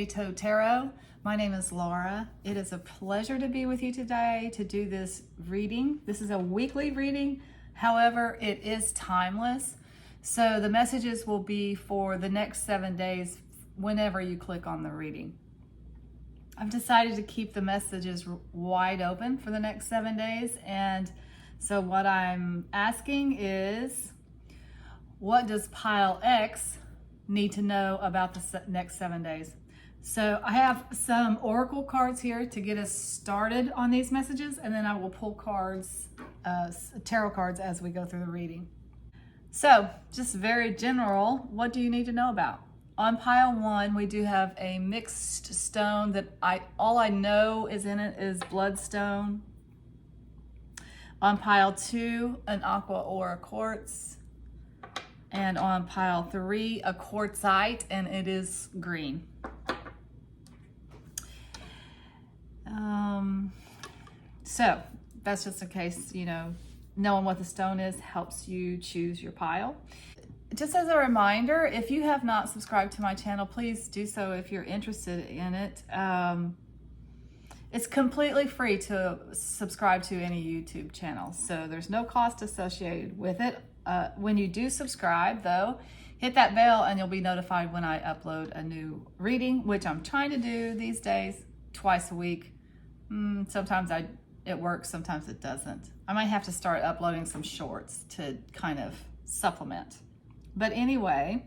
Candy Toad Tarot. My name is Laura. It is a pleasure to be with you today to do this reading. This is a weekly reading. However, it is timeless. So the messages will be for the next 7 days whenever you click on the reading. I've decided to keep the messages wide open for the next 7 days. And so what I'm asking is, what does pile X need to know about the next 7 days? So I have some oracle cards here to get us started on these messages, and then I will pull cards, tarot cards, as we go through the reading. So just very general, what do you need to know about? On pile 1, we do have a mixed stone that all I know is in it is Bloodstone. On pile 2, an Aqua or a Quartz. And on pile 3, a Quartzite, and it is green. So that's just in case, knowing what the stone is helps you choose your pile. Just as a reminder, if you have not subscribed to my channel, please do so if you're interested in it. It's completely free to subscribe to any YouTube channel, so there's no cost associated with it. When you do subscribe, though, hit that bell and you'll be notified when I upload a new reading, which I'm trying to do these days twice a week. Sometimes it works, sometimes it doesn't. I might have to start uploading some shorts to kind of supplement. But anyway,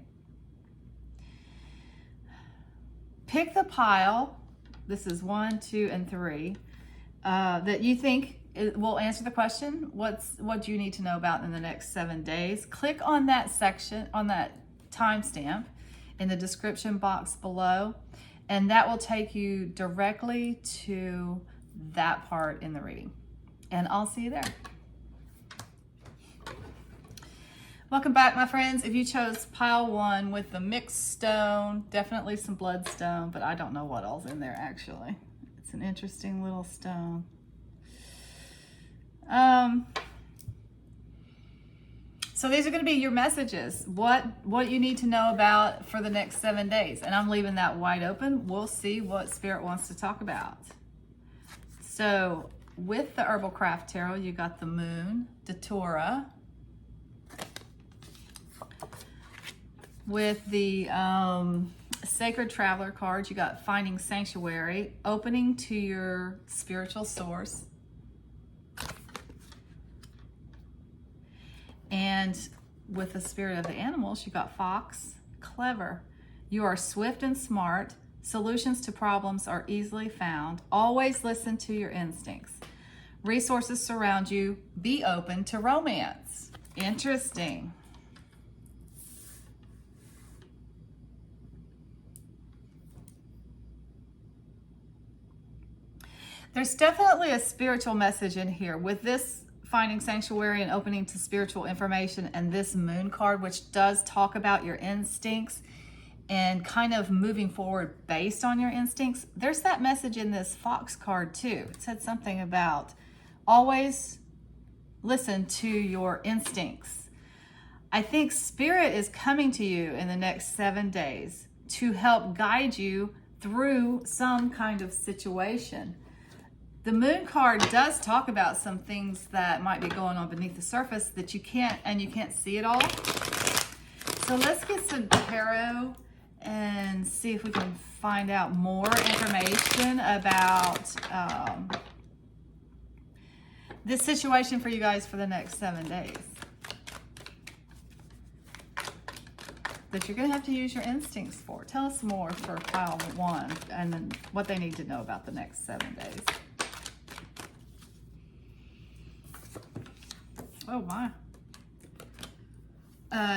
pick the pile. This is 1, 2, and 3 that you think will answer the question, what do you need to know about in the next 7 days? Click on that section, on that timestamp in the description box below, and that will take you directly to that part in the reading. And I'll see you there. Welcome back, my friends. If you chose pile 1 with the mixed stone, definitely some bloodstone, but I don't know what all's in there actually. It's an interesting little stone. So these are going to be your messages. What you need to know about for the next 7 days. And I'm leaving that wide open. We'll see what Spirit wants to talk about. So with the Herbal Craft Tarot, you got the Moon, Datura. With the Sacred Traveler card, you got Finding Sanctuary, opening to your spiritual source. And with the Spirit of the Animals, you got Fox, Clever. You are swift and smart. Solutions to problems are easily found. Always listen to your instincts. Resources surround you. Be open to romance. Interesting. There's definitely a spiritual message in here with this Finding Sanctuary and opening to spiritual information, and this Moon card, which does talk about your instincts and kind of moving forward based on your instincts. There's that message in this Fox card too. It said something about always listen to your instincts. I think Spirit is coming to you in the next 7 days to help guide you through some kind of situation. The Moon card does talk about some things that might be going on beneath the surface that you can't see it all. So let's get some tarot and see if we can find out more information about this situation for you guys for the next 7 days. That you're going to have to use your instincts for. Tell us more for pile 1 and then what they need to know about the next 7 days. Oh my.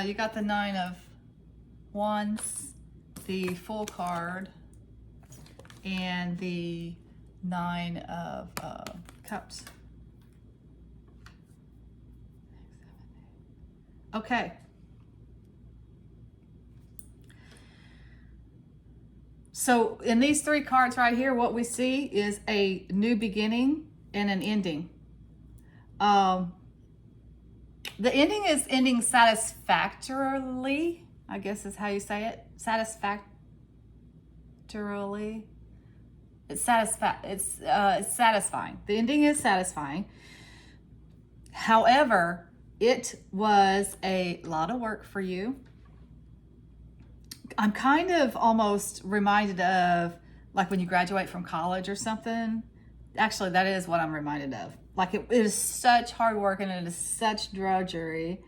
You got the 9 of Wands, the Full card, and the 9 of Cups. Okay. So in these 3 cards right here, what we see is a new beginning and an ending. The ending is ending satisfactorily, I guess is how you say it. satisfactorily. It's satisfying. The ending is satisfying. However, it was a lot of work for you. I'm kind of almost reminded of like when you graduate from college or something. Actually, that is what I'm reminded of. Like it is such hard work and it is such drudgery.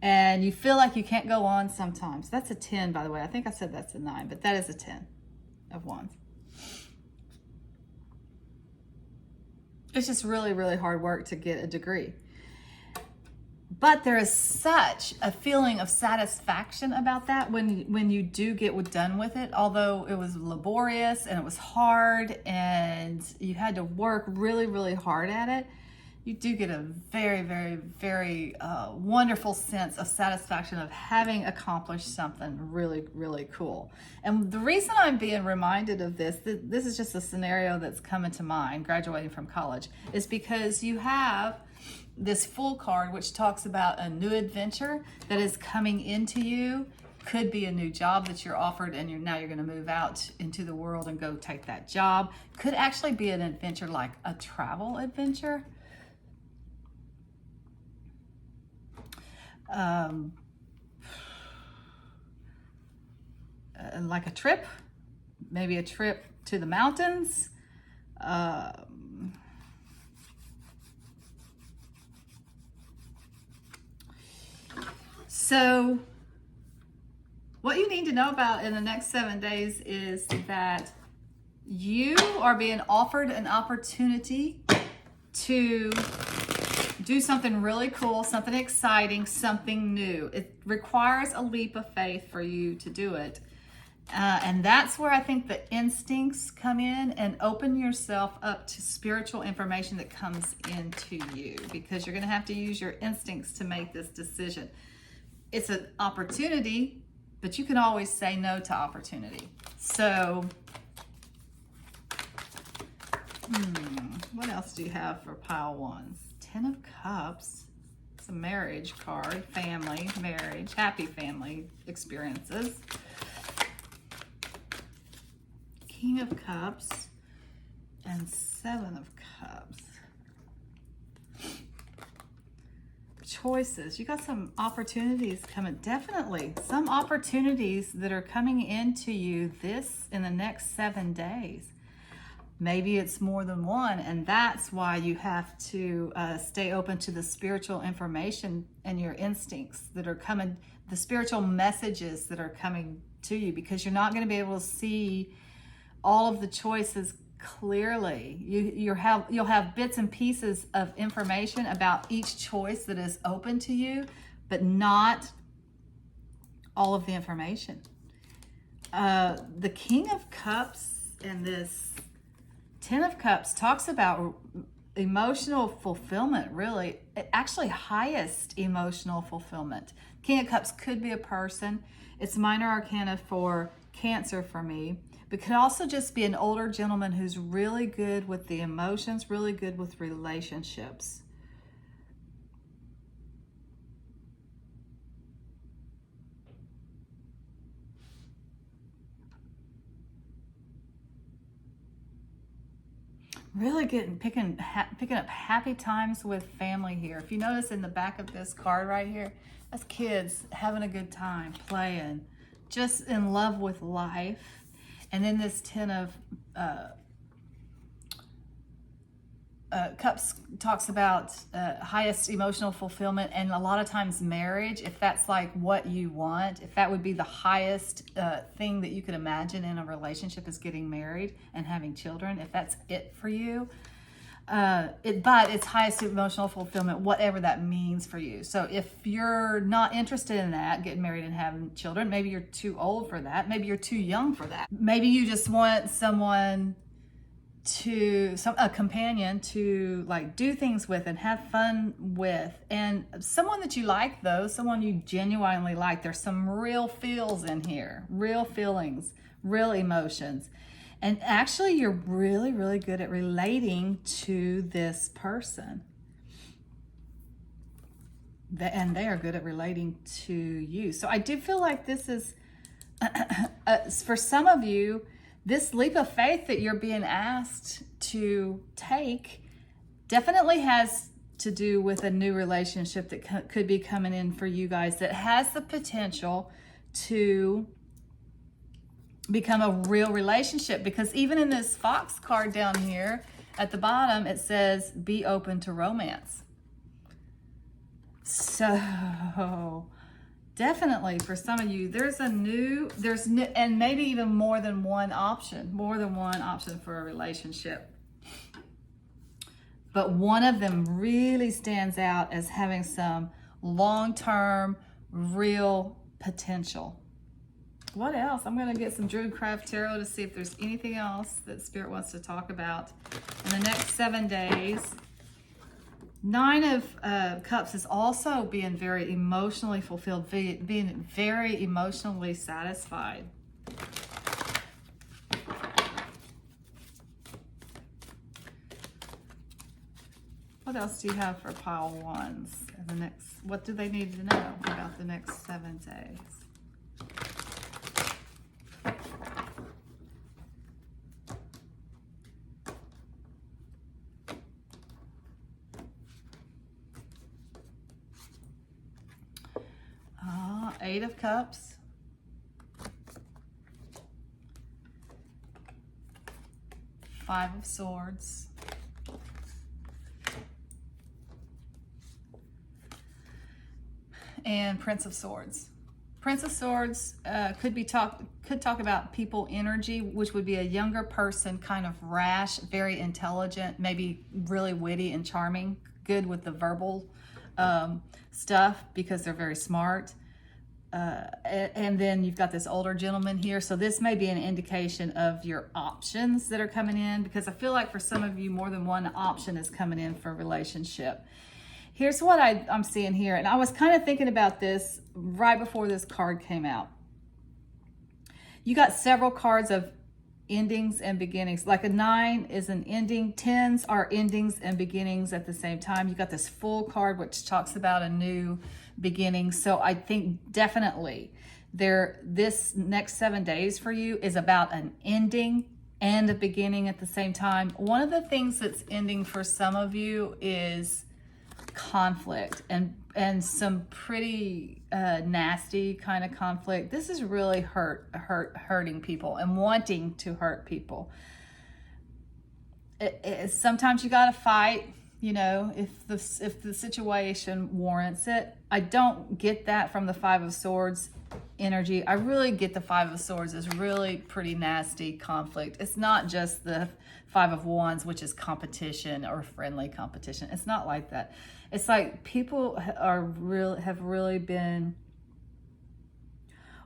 And you feel like you can't go on sometimes. That's a 10, by the way. I think I said that's a 9, but that is a 10 of wands. It's just really, really hard work to get a degree. But there is such a feeling of satisfaction about that when you do get done with it. Although it was laborious and it was hard and you had to work really, really hard at it, you do get a very, very, very wonderful sense of satisfaction of having accomplished something really, really cool. And the reason I'm being reminded of this is just a scenario that's coming to mind, graduating from college, is because you have this Fool card, which talks about a new adventure that is coming into you. Could be a new job that you're offered and you're going to move out into the world and go take that job. Could actually be an adventure like a travel adventure. Like a trip, maybe a trip to the mountains. So what you need to know about in the next 7 days is that you are being offered an opportunity to do something really cool, something exciting, something new. It requires a leap of faith for you to do it. And that's where I think the instincts come in, and open yourself up to spiritual information that comes into you, because you're going to have to use your instincts to make this decision. It's an opportunity, but you can always say no to opportunity. So, what else do you have for pile ones? 10 of Cups. It's a marriage card. Family, marriage, happy family experiences. King of Cups and 7 of Cups. Choices. You got some opportunities coming. Definitely some opportunities that are coming into you in the next 7 days. Maybe it's more than one, and that's why you have to stay open to the spiritual information and your instincts that are coming, the spiritual messages that are coming to you, because you're not going to be able to see all of the choices clearly. You'll have bits and pieces of information about each choice that is open to you, but not all of the information. The King of Cups and this 10 of Cups talks about emotional fulfillment, really. Actually, highest emotional fulfillment. King of Cups could be a person. It's minor arcana for Cancer for me, but could also just be an older gentleman who's really good with the emotions, really good with relationships. Really good, picking up happy times with family here. If you notice in the back of this card right here, that's kids having a good time, playing, just in love with life. And then this 10 of Cups talks about highest emotional fulfillment, and a lot of times marriage, if that's like what you want, if that would be the highest thing that you could imagine in a relationship, is getting married and having children, if that's it for you. But it's highest emotional fulfillment, whatever that means for you. So if you're not interested in that, getting married and having children, maybe you're too old for that. Maybe you're too young for that. Maybe you just want someone a companion to like do things with and have fun with, and someone that you like, though, someone you genuinely like. There's some real feels in here, real feelings, real emotions. And actually, you're really, really good at relating to this person. And they are good at relating to you. So I do feel like this is, for some of you, this leap of faith that you're being asked to take definitely has to do with a new relationship that could be coming in for you guys that has the potential to become a real relationship. Because even in this Fox card down here at the bottom, it says, be open to romance. So definitely for some of you, there's new, and maybe even more than one option for a relationship. But one of them really stands out as having some long-term, real potential. What else? I'm going to get some Druidcraft Tarot to see if there's anything else that Spirit wants to talk about in the next 7 days. Nine of Cups is also being very emotionally fulfilled, being very emotionally satisfied. What else do you have for pile ones? What do they need to know about the next 7 days? Eight of Cups. Five of Swords. And Prince of Swords. Prince of Swords could talk about people energy, which would be a younger person, kind of rash, very intelligent, maybe really witty and charming, good with the verbal stuff because they're very smart. And then you've got this older gentleman here. So this may be an indication of your options that are coming in, because I feel like for some of you, more than one option is coming in for a relationship. Here's what I'm seeing here. And I was kind of thinking about this right before this card came out. You got several cards of endings and beginnings. Like a 9 is an ending. 10s are endings and beginnings at the same time. You got this full card, which talks about a new beginning. So I think definitely this next 7 days for you is about an ending and a beginning at the same time. One of the things that's ending for some of you is conflict and some pretty nasty kind of conflict. This is really hurting people and wanting to hurt people. Sometimes you got to fight, you know, if the situation warrants it. I don't get that from the Five of Swords energy. I really get the Five of Swords as really pretty nasty conflict. It's not just the Five of Wands, which is competition or friendly competition. It's not like that. It's like people have really been,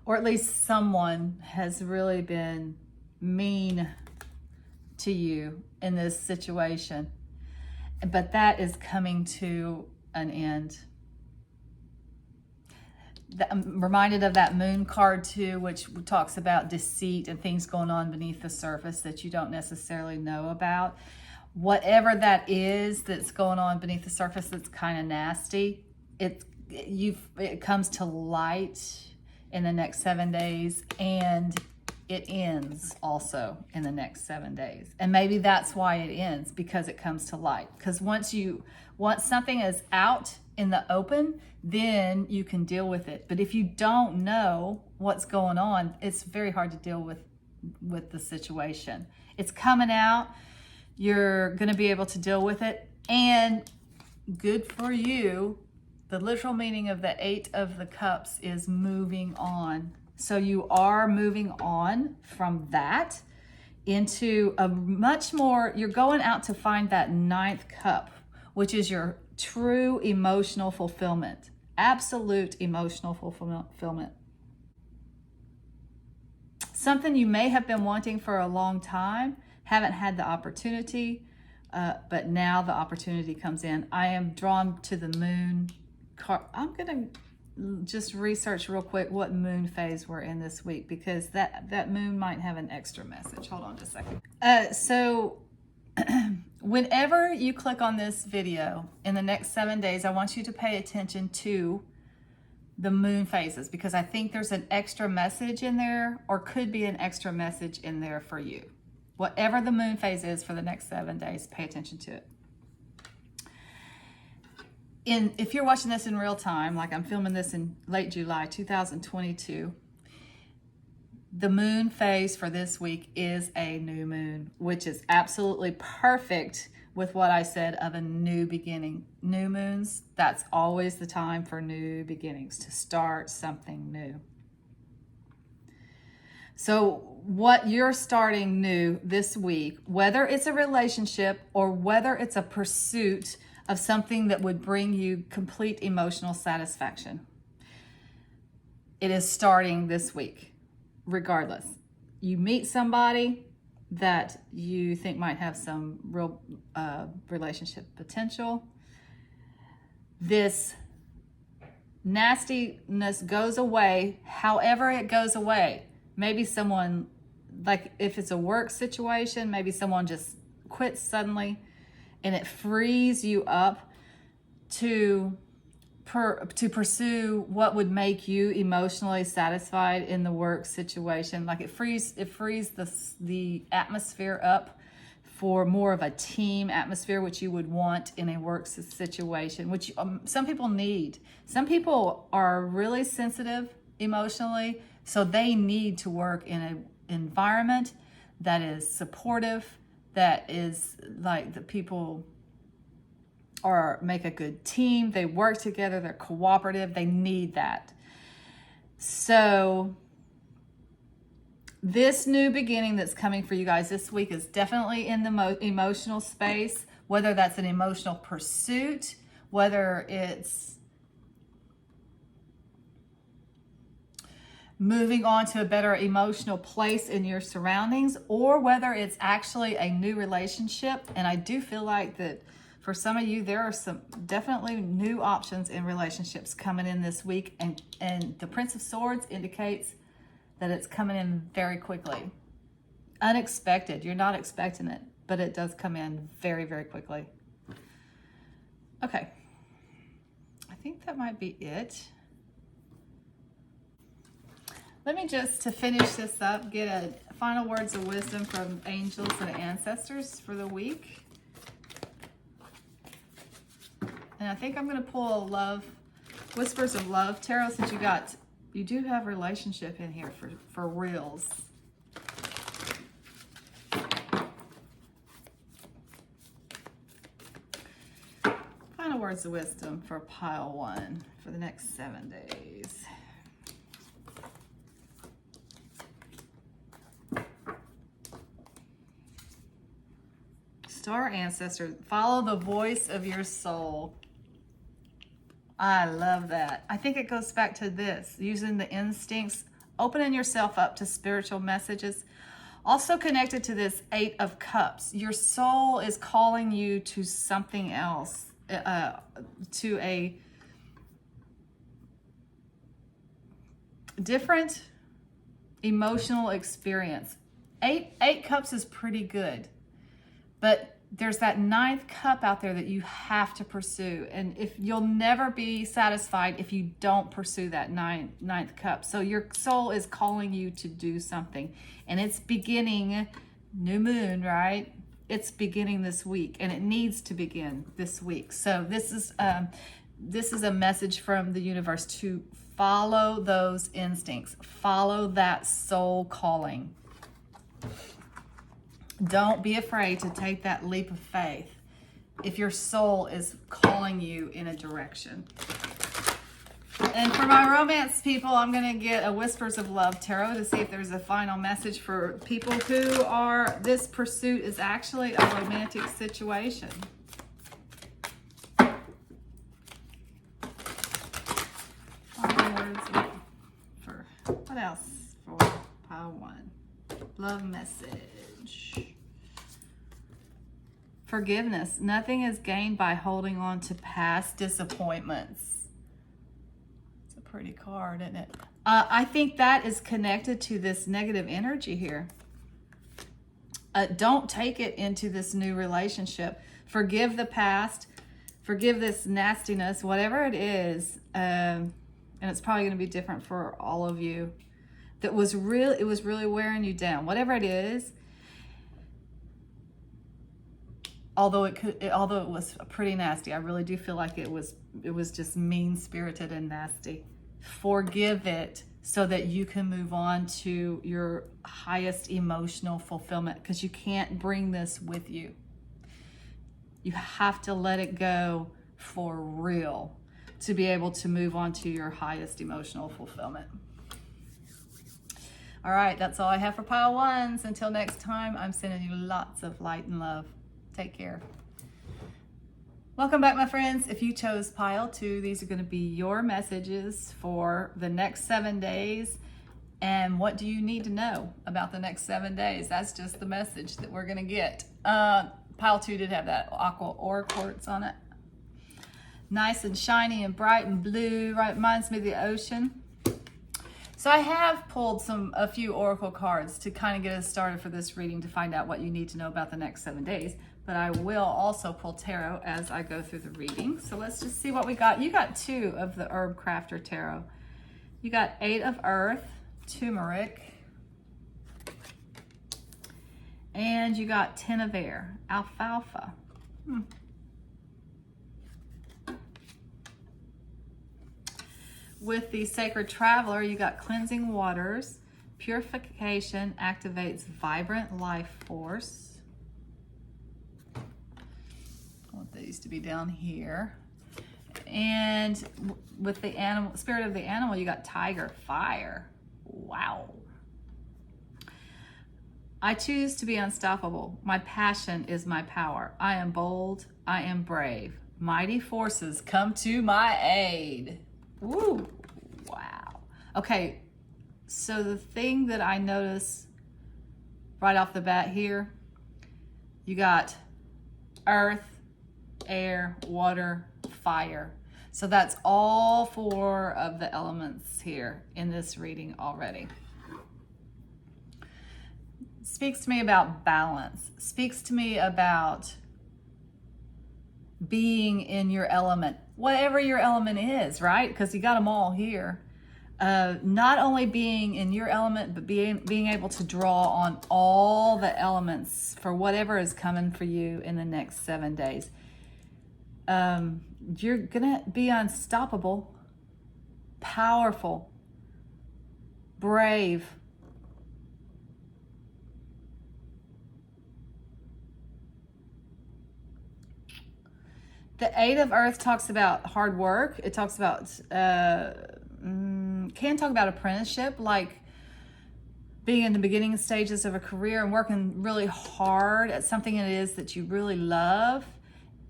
or at least someone has really been mean to you in this situation. But that is coming to an end. I'm reminded of that Moon card too, which talks about deceit and things going on beneath the surface that you don't necessarily know about. Whatever that is that's going on beneath the surface that's kind of nasty, it comes to light in the next 7 days, and it ends also in the next 7 days. And maybe that's why it ends, because it comes to light. Because once something is out in the open, then you can deal with it. But if you don't know what's going on, it's very hard to deal with the situation. It's coming out. You're going to be able to deal with it. And good for you, the literal meaning of the 8 of the Cups is moving on. So you are moving on from that into a much more, you're going out to find that 9th cup, which is your true emotional fulfillment, absolute emotional fulfillment. Something you may have been wanting for a long time, haven't had the opportunity, but now the opportunity comes in. I am drawn to the Moon card. I'm going to just research real quick what moon phase we're in this week, because that moon might have an extra message. Hold on just a second. So whenever you click on this video in the next 7 days, I want you to pay attention to the moon phases, because I think there's an extra message in there, or could be an extra message in there for you. Whatever the moon phase is for the next 7 days, pay attention to it. If you're watching this in real time, like I'm filming this in late July 2022, the moon phase for this week is a new moon, which is absolutely perfect with what I said of a new beginning. New moons, that's always the time for new beginnings, to start something new. So what you're starting new this week, whether it's a relationship or whether it's a pursuit of something that would bring you complete emotional satisfaction, it is starting this week, regardless. You meet somebody that you think might have some real relationship potential. This nastiness goes away, however it goes away. Maybe someone, like if it's a work situation, maybe someone just quits suddenly, and it frees you up to pursue what would make you emotionally satisfied in the work situation. Like it frees the atmosphere up for more of a team atmosphere, which you would want in a work situation, which some people need. Some people are really sensitive emotionally, so they need to work in an environment that is supportive, that is like the people or make a good team, they work together, they're cooperative, they need that. So this new beginning that's coming for you guys this week is definitely in the emotional space, whether that's an emotional pursuit, whether it's moving on to a better emotional place in your surroundings, or whether it's actually a new relationship. And I do feel like that for some of you, there are some definitely new options in relationships coming in this week. And the Prince of Swords indicates that it's coming in very quickly. Unexpected. You're not expecting it, but it does come in very, very quickly. Okay. I think that might be it. Let me just, to finish this up, get a final words of wisdom from angels and ancestors for the week. And I think I'm going to pull a Whispers of Love tarot, since you do have relationship in here for reals. Final words of wisdom for pile 1 for the next 7 days. Star ancestor, follow the voice of your soul. I love that. I think it goes back to this, using the instincts, opening yourself up to spiritual messages. Also connected to this 8 of Cups, your soul is calling you to something else, to a different emotional experience. Eight Cups is pretty good. But there's that 9th cup out there that you have to pursue. And if you'll never be satisfied if you don't pursue that ninth cup. So your soul is calling you to do something. And it's beginning, new moon, right? It's beginning this week, and it needs to begin this week. So this is a message from the universe to follow those instincts. Follow that soul calling. Don't be afraid to take that leap of faith if your soul is calling you in a direction. And for my romance people, I'm going to get a Whispers of Love tarot to see if there's a final message for people who are, this pursuit is actually a romantic situation. For what else for pile 1? Love message. Forgiveness. Nothing is gained by holding on to past disappointments. It's a pretty card, isn't it? I think that is connected to this negative energy here. Don't take it into this new relationship. Forgive the past. Forgive this nastiness, whatever it is. and it's probably going to be different for all of you, that was real, it was really wearing you down, whatever it is. Although although it was pretty nasty, I really do feel like it was just mean-spirited and nasty. Forgive it so that you can move on to your highest emotional fulfillment, because you can't bring this with you. You have to let it go for real to be able to move on to your highest emotional fulfillment. All right, that's all I have for pile ones. Until next time, I'm sending you lots of light and love. Take care. Welcome back, my friends. If you chose pile 2, these are going to be your messages for the next 7 days. And what do you need to know about the next 7 days? That's just the message that we're going to get. Pile 2 did have that Aqua or Quartz on it. Nice and shiny and bright and blue. Right, reminds me of the ocean. So I have pulled a few oracle cards to kind of get us started for this reading, to find out what you need to know about the next 7 days. But I will also pull tarot as I go through the reading. So let's just see what we got. You got 2 of the Herb Crafter Tarot. You got 8 of Earth, turmeric, and you got 10 of Air, alfalfa. With the Sacred Traveler, you got cleansing waters, purification activates vibrant life force. I want these to be down here. And with the animal, spirit of the animal, you got tiger, fire. Wow. I choose to be unstoppable. My passion is my power. I am bold. I am brave. Mighty forces come to my aid. Woo. Wow. Okay. So the thing that I notice right off the bat here, you got earth, air, water, fire. So that's all 4 of the elements here in this reading already. Speaks to me about balance. Speaks to me about being in your element, whatever your element is, right? Because you got them all here. Not only being in your element, but being able to draw on all the elements for whatever is coming for you in the next 7 days. You're gonna be unstoppable, powerful, brave, the 8 of Earth talks about hard work. It talks about can talk about apprenticeship, like being in the beginning stages of a career and working really hard at something it is that you really love.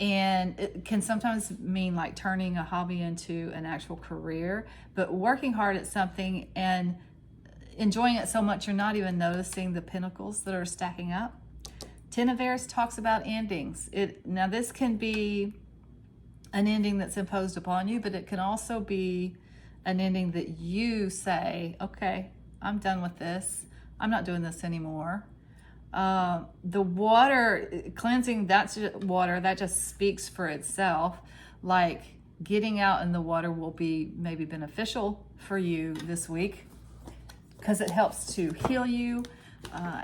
And it can sometimes mean like turning a hobby into an actual career, but working hard at something and enjoying it so much you're not even noticing the pinnacles that are stacking up. 10 of Airs talks about endings. Now this can be an ending that's imposed upon you, but it can also be an ending that you say, okay, I'm done with this. I'm not doing this anymore. The water cleansing, that's water that just speaks for itself. Like getting out in the water will be maybe beneficial for you this week because it helps to heal you.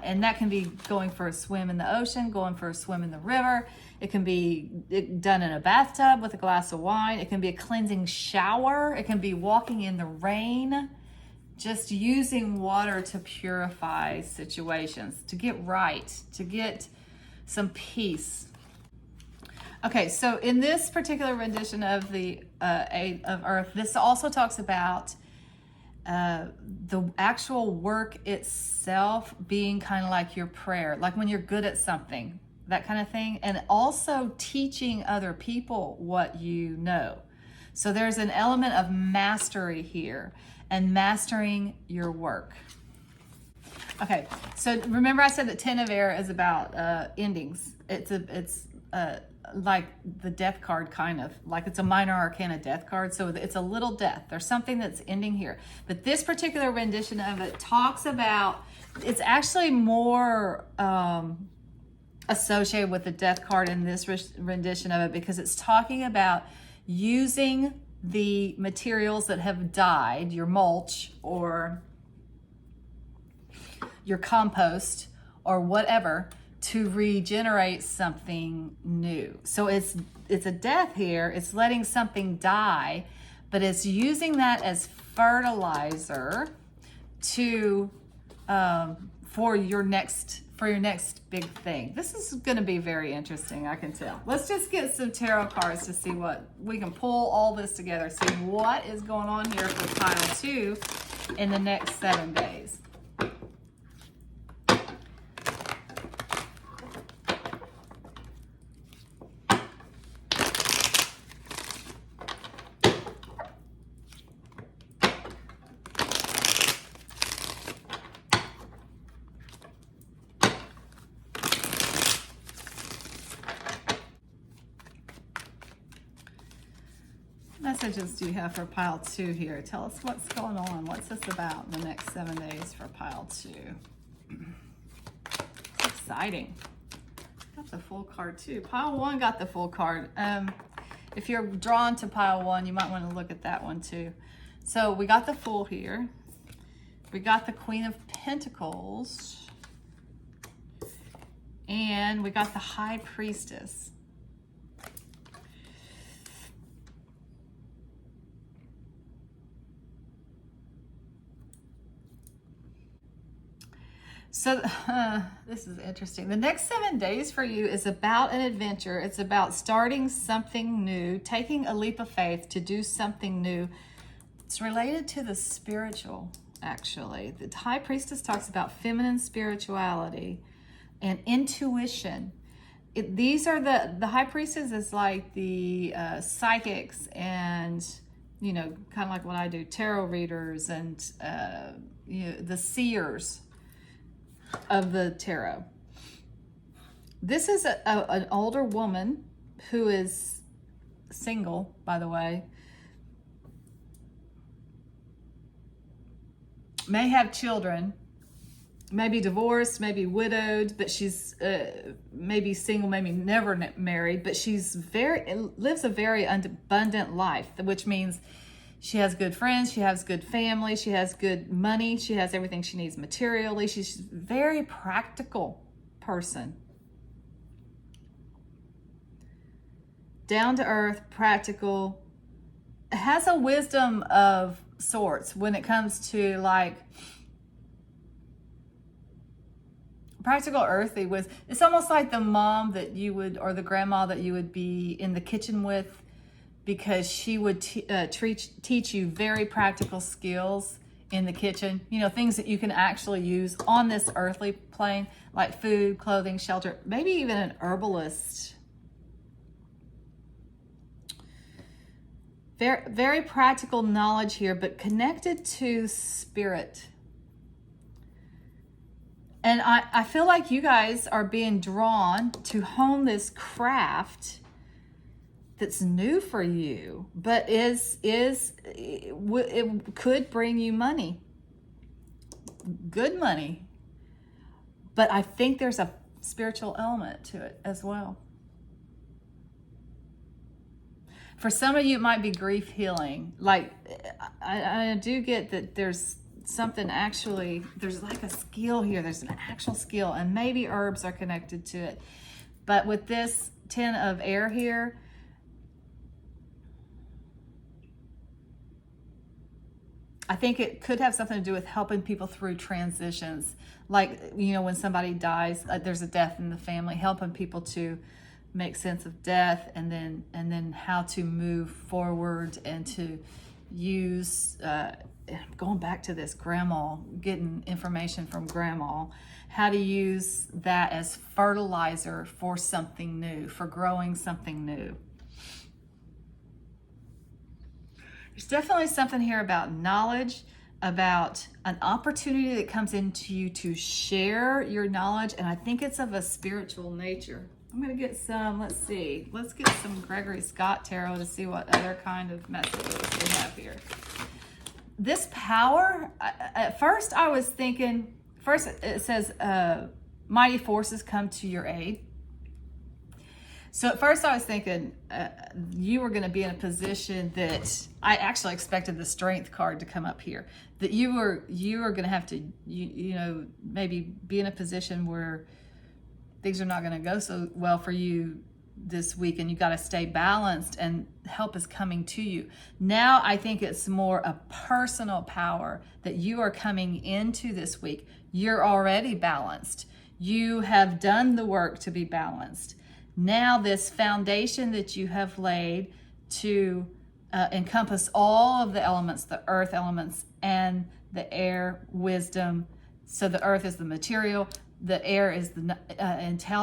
And that can be going for a swim in the ocean, going for a swim in the river. It can be done in a bathtub with a glass of wine. It can be a cleansing shower. It can be walking in the rain. Just using water to purify situations, to get right, to get some peace. Okay, so in this particular rendition of the 8 of Earth, this also talks about the actual work itself being kind of like your prayer, like when you're good at something, that kind of thing, and also teaching other people what you know. So there's an element of mastery here and mastering your work. Okay, so remember I said that 10 of Air is about endings. It's like the death card, kind of like it's a minor arcana death card. So it's a little death. There's something that's ending here. But this particular rendition of it talks about, it's actually more associated with the death card in this rendition of it, because it's talking about using the materials that have died, your mulch or your compost or whatever, to regenerate something new. So it's a death here. It's letting something die, but it's using that as fertilizer to for your next big thing. This is going to be very interesting, I can tell. Let's just get some tarot cards to see what we can pull all this together, see what is going on here for pile 2 in the next 7 days. Messages do you have for pile 2 here? Tell us what's going on. What's this about in the next 7 days for pile 2? Exciting. Got the full card too. Pile 1 got the full card. If you're drawn to pile 1, you might want to look at that one too. So we got the Fool here. We got the Queen of Pentacles. And we got the High Priestess. So this is interesting. The next 7 days for you is about an adventure. It's about starting something new, taking a leap of faith to do something new. It's related to the spiritual, actually. The High Priestess talks about feminine spirituality and intuition. These are the High Priestess is like the psychics and, you know, kind of like what I do, tarot readers and you know, the seers of the tarot. This is an older woman who is single, by the way. May have children, maybe divorced, maybe widowed, but she's maybe single, maybe never married, but she's lives a very abundant life, which means she has good friends, she has good family, she has good money, she has everything she needs materially. She's a very practical person. Down to earth, practical, has a wisdom of sorts when it comes to like practical earthy with. It's almost like the mom that you would, or the grandma that you would be in the kitchen with, because she would teach you very practical skills in the kitchen. You know, things that you can actually use on this earthly plane, like food, clothing, shelter, maybe even an herbalist. Very, very practical knowledge here, but connected to spirit. And I feel like you guys are being drawn to hone this craft that's new for you, but it could bring you money, good money. But I think there's a spiritual element to it as well. For some of you, it might be grief healing. Like, I do get that there's something actually, there's like a skill here. There's an actual skill, and maybe herbs are connected to it. But with this 10 of air here, I think it could have something to do with helping people through transitions. Like, you know, when somebody dies, there's a death in the family, helping people to make sense of death, and then how to move forward and to use, going back to this grandma, getting information from grandma, how to use that as fertilizer for something new, for growing something new. There's definitely something here about knowledge, about an opportunity that comes into you to share your knowledge, and I think it's of a spiritual nature. I'm going to get some, let's see, let's get some Gregory Scott Tarot to see what other kind of messages we have here. This power, at first I was thinking, first it says, mighty forces come to your aid. So at first I was thinking you were going to be in a position that I actually expected the strength card to come up here. That you were going to have to, you know, maybe be in a position where things are not going to go so well for you this week, and you got to stay balanced, and help is coming to you. Now I think it's more a personal power that you are coming into this week. You're already balanced. You have done the work to be balanced. Now this foundation that you have laid to encompass all of the elements, the earth elements and the air, wisdom. So the earth is the material, the air is the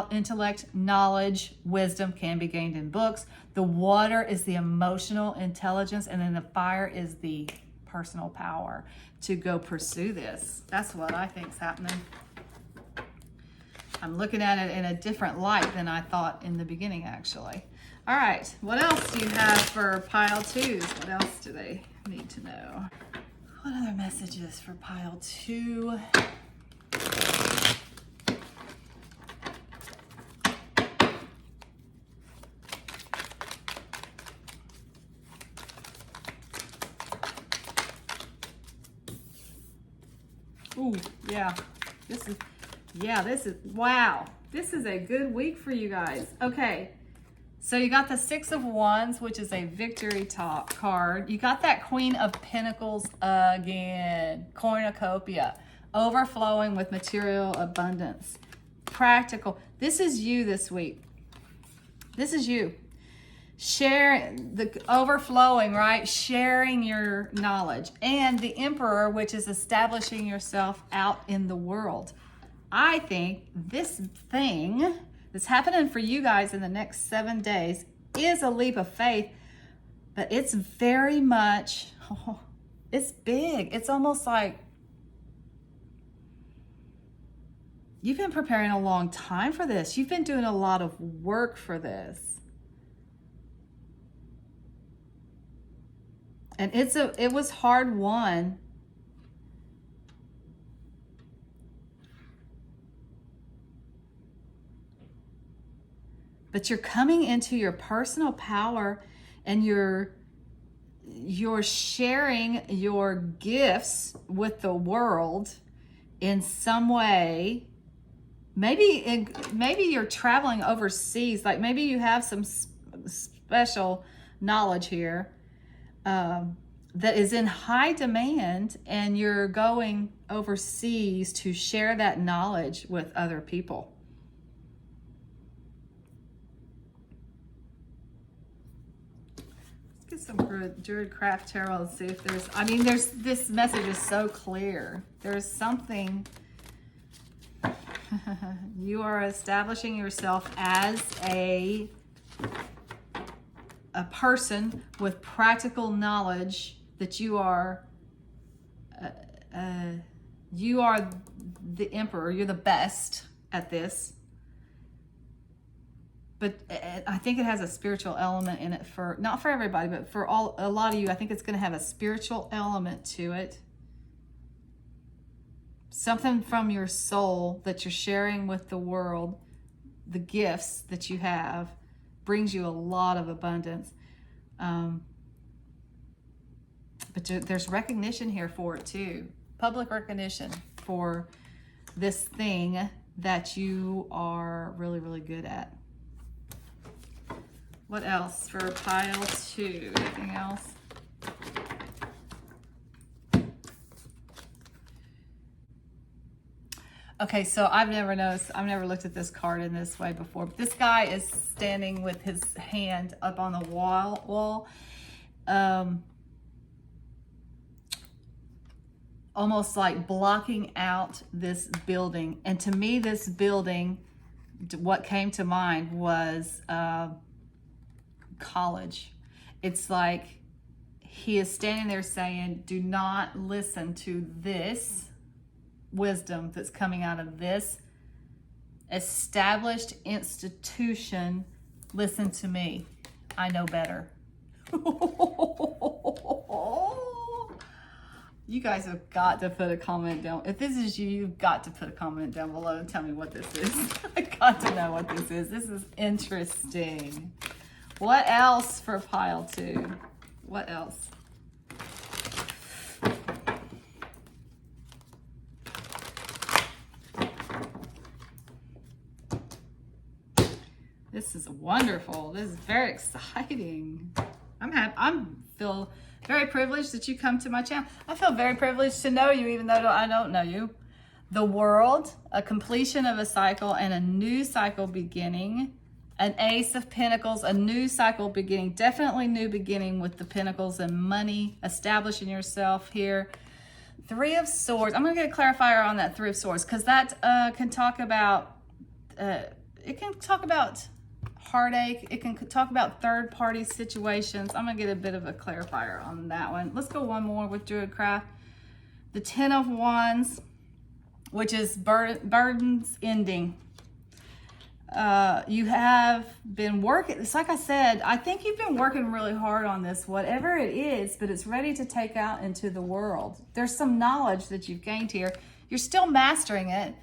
intellect, knowledge, wisdom can be gained in books. The water is the emotional intelligence, and then the fire is the personal power to go pursue this. That's what I think is happening. I'm looking at it in a different light than I thought in the beginning, actually. All right, what else do you have for pile twos? What else do they need to know? What other messages for pile two? Ooh, yeah, this is, wow. This is a good week for you guys. Okay, so you got the Six of Wands, which is a victory top card. You got that Queen of Pentacles again, cornucopia, overflowing with material abundance, practical. This is you this week. This is you. Share the overflowing, right? Sharing your knowledge. And the Emperor, which is establishing yourself out in the world. I think this thing that's happening for you guys in the next 7 days is a leap of faith, but it's very much, it's big. It's almost like you've been preparing a long time for this. You've been doing a lot of work for this. And it was hard won. But you're coming into your personal power, and you're sharing your gifts with the world in some way. Maybe you're traveling overseas. Like maybe you have some special knowledge here that is in high demand, and you're going overseas to share that knowledge with other people. Let's get some Druid Craft Tarot and see if there's, I mean, this message is so clear. There's something, you are establishing yourself as a person with practical knowledge, that you are the Emperor. You're the best at this. But I think it has a spiritual element in it, for not for everybody, but for a lot of you. I think it's going to have a spiritual element to it. Something from your soul that you're sharing with the world. The gifts that you have brings you a lot of abundance. But there's recognition here for it too. Public recognition for this thing that you are really, really good at. What else for pile two? Anything else? Okay, so I've never looked at this card in this way before. But this guy is standing with his hand up on the wall. Almost like blocking out this building. And to me, this building, what came to mind was college. It's like he is standing there saying, do not listen to this wisdom that's coming out of this established institution. Listen to me. I know better. You guys have got to put a comment down. If this is you, you've got to put a comment down below and tell me what this is. I got to know what this is. This is interesting. What else for pile 2? What else? This is wonderful. This is very exciting. I feel very privileged that you come to my channel. I feel very privileged to know you, even though I don't know you. The world, a completion of a cycle and a new cycle beginning. An Ace of Pentacles, a new cycle beginning. Definitely new beginning with the Pentacles and money, establishing yourself here. 3 of Swords. I'm going to get a clarifier on that 3 of Swords because that can talk about, heartache. It can talk about third-party situations. I'm going to get a bit of a clarifier on that one. Let's go one more with Druidcraft. The 10 of Wands, which is burdens ending. You have been working. It's like I said, I think you've been working really hard on this, whatever it is, but it's ready to take out into the world. There's some knowledge that you've gained here. You're still mastering it.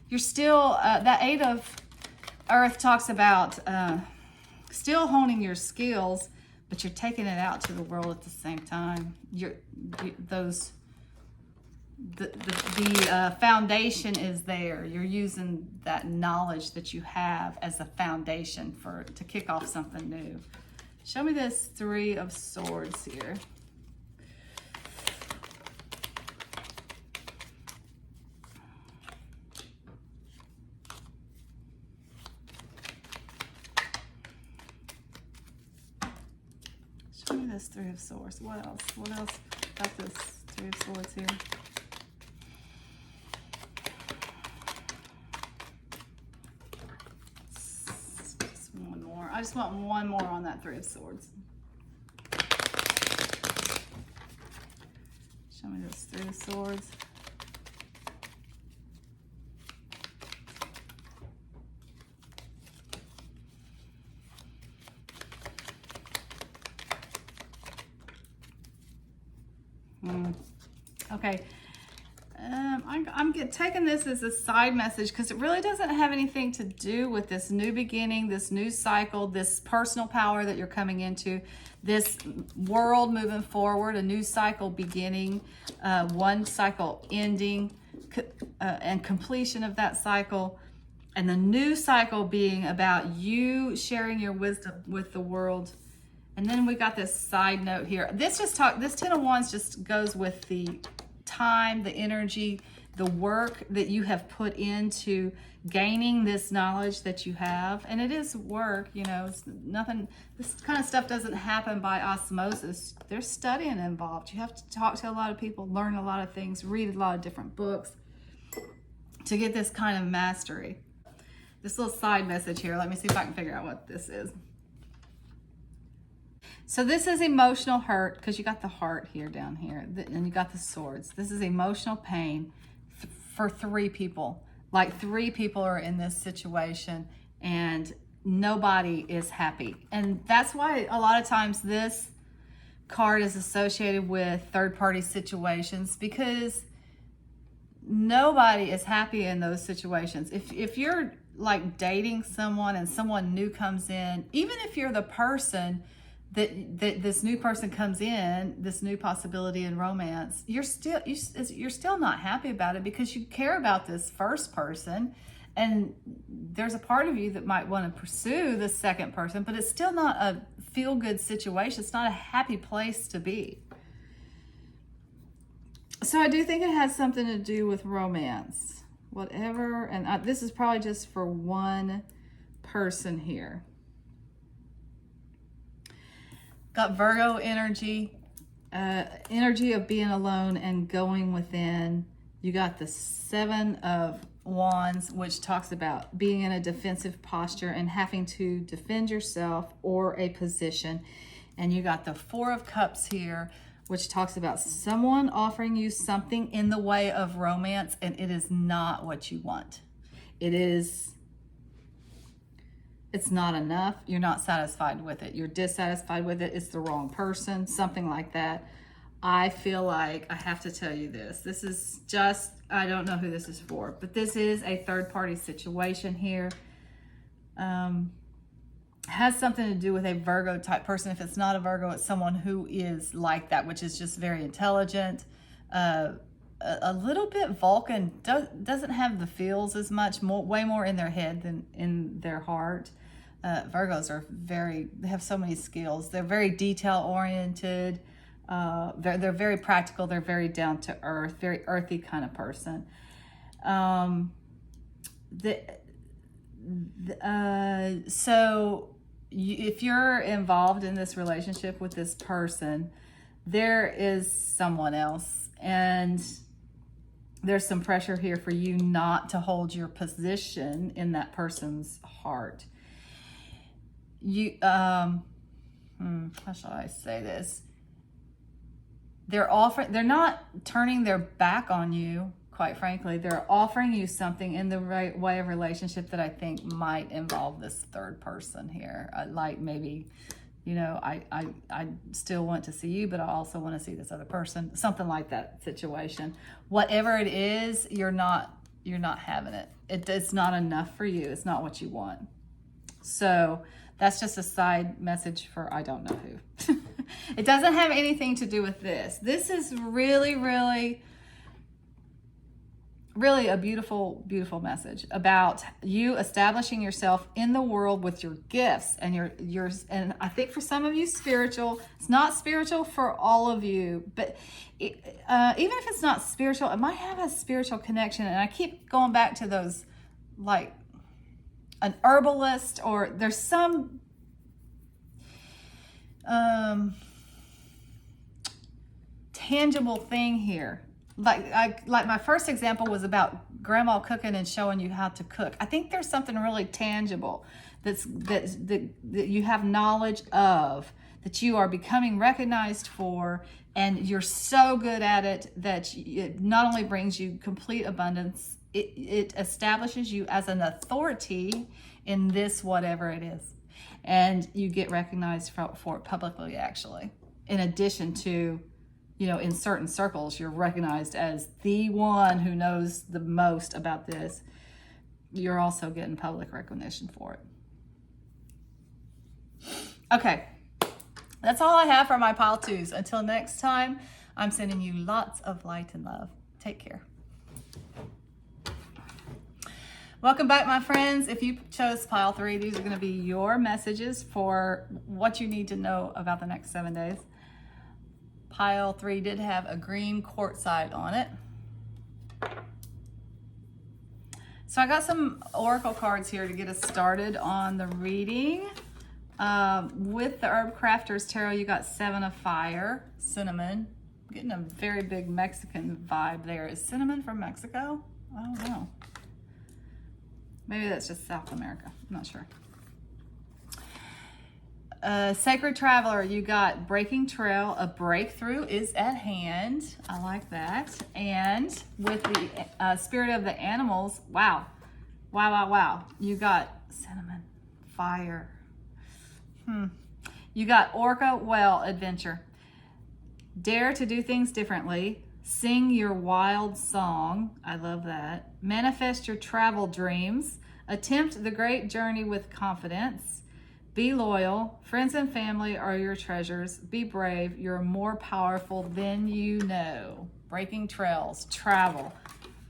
You're still, that 8 of Earth talks about still honing your skills, but you're taking it out to the world at the same time. The foundation is there. You're using that knowledge that you have as a foundation to kick off something new. Show me this 3 of Swords here. Show me this 3 of Swords. What else? What else about this 3 of Swords here? Just one more. I just want one more on that 3 of Swords. Show me this 3 of Swords. Okay, I'm taking this as a side message because it really doesn't have anything to do with this new beginning, this new cycle, this personal power that you're coming into, this world moving forward, a new cycle beginning, one cycle ending, and completion of that cycle, and the new cycle being about you sharing your wisdom with the world. And then we got this side note here. This 10 of Wands just goes with the time, the energy, the work that you have put into gaining this knowledge that you have. And it is work, you know, it's nothing, this kind of stuff doesn't happen by osmosis. There's studying involved. You have to talk to a lot of people, learn a lot of things, read a lot of different books to get this kind of mastery. This little side message here, let me see if I can figure out what this is. So this is emotional hurt because you got the heart here down here and you got the swords. This is emotional pain for 3 people. Like 3 people are in this situation and nobody is happy. And that's why a lot of times this card is associated with third-party situations because nobody is happy in those situations. If you're like dating someone and someone new comes in, even if you're the person that this new person comes in, this new possibility in romance, you're still not happy about it because you care about this first person, and there's a part of you that might want to pursue the second person, but it's still not a feel-good situation. It's not a happy place to be. So I do think it has something to do with romance, whatever. And this is probably just for one person here. Got Virgo energy, energy of being alone and going within. You got the 7 of Wands, which talks about being in a defensive posture and having to defend yourself or a position. And you got the 4 of Cups here, which talks about someone offering you something in the way of romance, and it is not what you want. It's not enough. You're not satisfied with it. You're dissatisfied with it. It's the wrong person, something like that. I feel like I have to tell you this. This is just, I don't know who this is for, but this is a third-party situation here. Has something to do with a Virgo type person. If it's not a Virgo, it's someone who is like that, which is just very intelligent, a little bit Vulcan, doesn't have the feels as much, way more in their head than in their heart. Virgos are they have so many skills. They're very detail oriented. They're very practical. They're very down to earth, very earthy kind of person. If you're involved in this relationship with this person, there is someone else, and there's some pressure here for you not to hold your position in that person's heart. How shall I say this? They're not turning their back on you, quite frankly. They're offering you something in the right way of relationship that I think might involve this third person here. Like maybe, I still want to see you, but I also want to see this other person. Something like that situation. Whatever it is, you're not having it. It's not enough for you. It's not what you want. So that's just a side message for I don't know who. It doesn't have anything to do with this. This is really, really, really a beautiful, beautiful message about you establishing yourself in the world with your gifts and yours. And I think for some of you, spiritual. It's not spiritual for all of you, but even if it's not spiritual, it might have a spiritual connection. And I keep going back to those, like an herbalist, or there's some tangible thing here. Like my first example was about grandma cooking and showing you how to cook. I think there's something really tangible that you have knowledge of, that you are becoming recognized for, and you're so good at it that it not only brings you complete abundance, it establishes you as an authority in this whatever it is, and you get recognized for it publicly, actually, in addition to, in certain circles, you're recognized as the one who knows the most about this. You're also getting public recognition for it. Okay, that's all I have for my pile twos. Until next time, I'm sending you lots of light and love. Take care. Welcome back, my friends. If you chose pile 3, these are going to be your messages for what you need to know about the next 7 days. Pile 3 did have a green quartzite on it. So I got some oracle cards here to get us started on the reading. With the Herb Crafters Tarot, you got 7 of Fire, cinnamon. I'm getting a very big Mexican vibe there. Is cinnamon from Mexico? I don't know. Maybe that's just South America. I'm not sure. Sacred Traveler, you got Breaking Trail. A breakthrough is at hand. I like that. And with the Spirit of the Animals, wow. You got cinnamon, fire. You got Orca Well Adventure. Dare to do things differently. Sing your wild song. I love that. Manifest your travel dreams. Attempt the great journey with confidence. Be loyal. Friends and family are your treasures. Be brave. You're more powerful than you know. Breaking trails. Travel.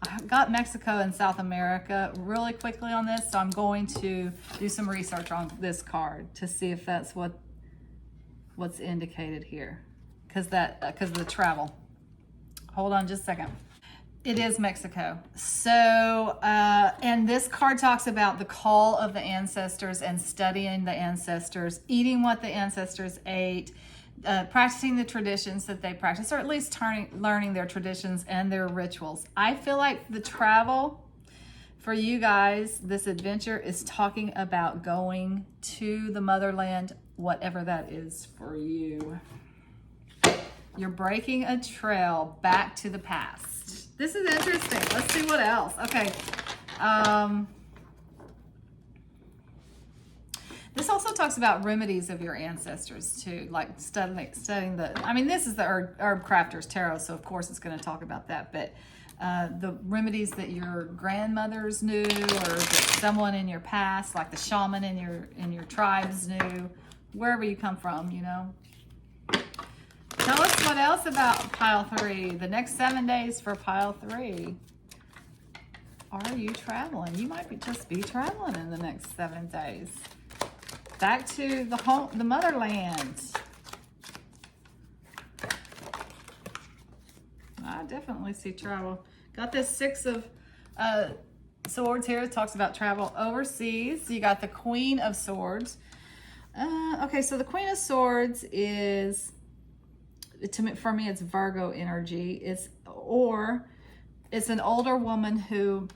I got Mexico and South America really quickly on this, so I'm going to do some research on this card to see if that's what's indicated here. Because of the travel. Hold on just a second. It is Mexico. So, and this card talks about the call of the ancestors and studying the ancestors, eating what the ancestors ate, practicing the traditions that they practice, or at least learning their traditions and their rituals. I feel like the travel for you guys, this adventure, is talking about going to the motherland, whatever that is for you. You're breaking a trail back to the past. This is interesting. Let's see what This also talks about remedies of your ancestors too, like studying the, I mean, this is the herb crafter's tarot, so of course it's going to talk about that, but the remedies that your grandmothers knew, or that someone in your past, like the shaman in your tribes knew, wherever you come from, you know. Tell us what else about pile 3. The next 7 days for pile 3. Are you traveling? You might just be traveling in the next 7 days. Back to the home, the motherland. I definitely see travel. Got this 6 of Swords here. It talks about travel overseas. You got the Queen of Swords. Okay, so the Queen of Swords is, for me, it's Virgo energy. It's an older woman who